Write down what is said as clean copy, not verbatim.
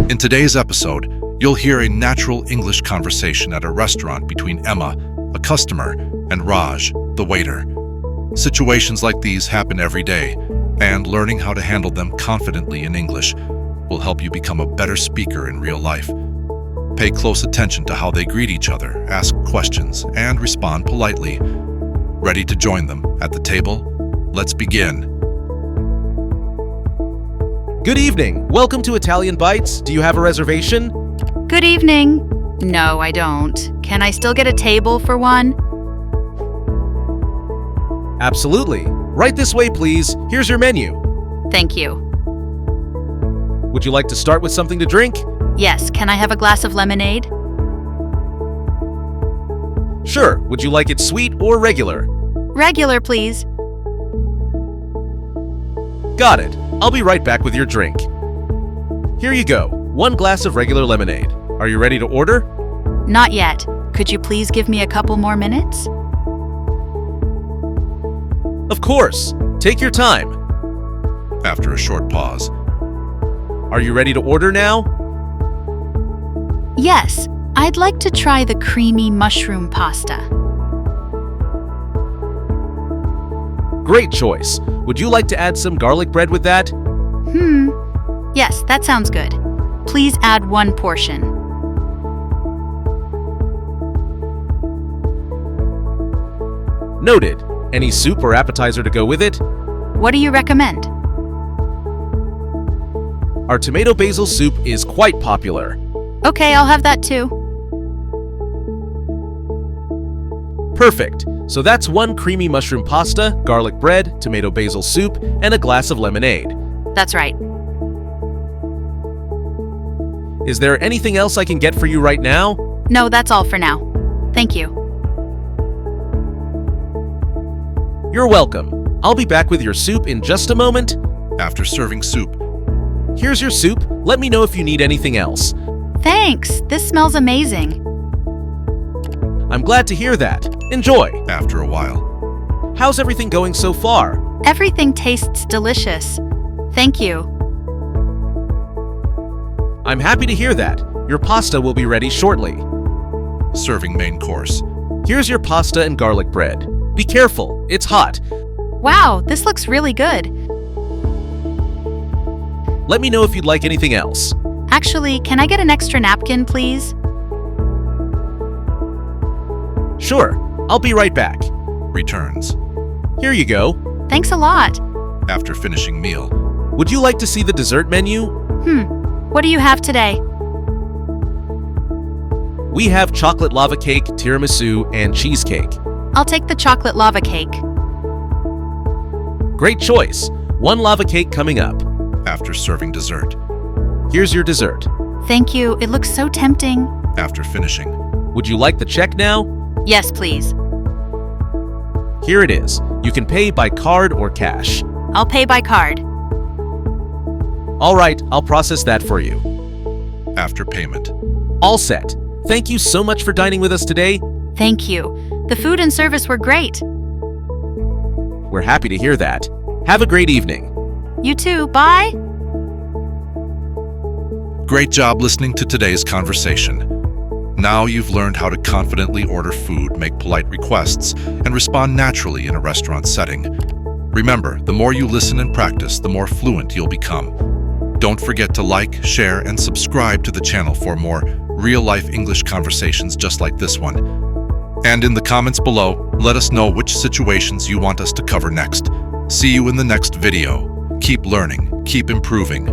In today's episode, you'll hear a natural English conversation at a restaurant between Emma, a customer, and Raj, the waiter. Situations like these happen every day, and learning how to handle them confidently in English will help you become a better speaker in real life. Pay close attention to how they greet each other, ask questions, and respond politely. Ready to join them at the table? Let's begin. Good evening. Welcome to Italian Bites. Do you have a reservation? Good evening. No, I don't. Can I still get a table for one? Absolutely. Right this way, please. Here's your menu. Thank you. Would you like to start with something to drink? Yes, can I have a glass of lemonade? Sure. Would you like it sweet or regular? Regular, please. Got it. I'll be right back with your drink. Here you go. 1 glass of regular lemonade. Are you ready to order? Not yet. Could you please give me a couple more minutes? Of course. Take your time. After a short pause, Are you ready to order now? Yes, I'd like to try the creamy mushroom pasta. Great choice. Would you like to add some garlic bread with that? Yes, that sounds good. Please add 1 portion. Noted. Any soup or appetizer to go with it? What do you recommend? Our tomato basil soup is quite popular. Okay, I'll have that too. Perfect. So that's 1 creamy mushroom pasta, garlic bread, tomato basil soup, and a glass of lemonade. That's right. Is there anything else I can get for you right now? No, that's all for now. Thank you. You're welcome. I'll be back with your soup in just a moment. after serving soup, Here's your soup. Let me know if you need anything else. Thanks. This smells amazing. I'm glad to hear that. Enjoy. after a while, How's everything going so far? Everything tastes delicious. Thank you. I'm happy to hear that. Your pasta will be ready shortly. serving main course, Here's your pasta and garlic bread. Be careful. It's hot. Wow, this looks really good. Let me know if you'd like anything else. Actually, can I get an extra napkin, please? Sure. I'll be right back. returns, Here you go. Thanks a lot. after finishing meal, Would you like to see the dessert menu? What do you have today? We have chocolate lava cake, tiramisu, and cheesecake. I'll take the chocolate lava cake. Great choice. 1 lava cake coming up. after serving dessert, Here's your dessert. Thank you. It looks so tempting. after finishing, Would you like the check now? Yes, please. Here it is. You can pay by card or cash. I'll pay by card. All right, I'll process that for you. after payment, All set. Thank you so much for dining with us today. Thank you. The food and service were great. We're happy to hear that. Have a great evening. You too. Bye. Great job listening to today's conversation. Now you've learned how to confidently order food, make polite requests, and respond naturally in a restaurant setting. Remember, the more you listen and practice, the more fluent you'll become. Don't forget to like, share, and subscribe to the channel for more real-life English conversations just like this one. And in the comments below, let us know which situations you want us to cover next. See you in the next video. Keep learning, keep improving.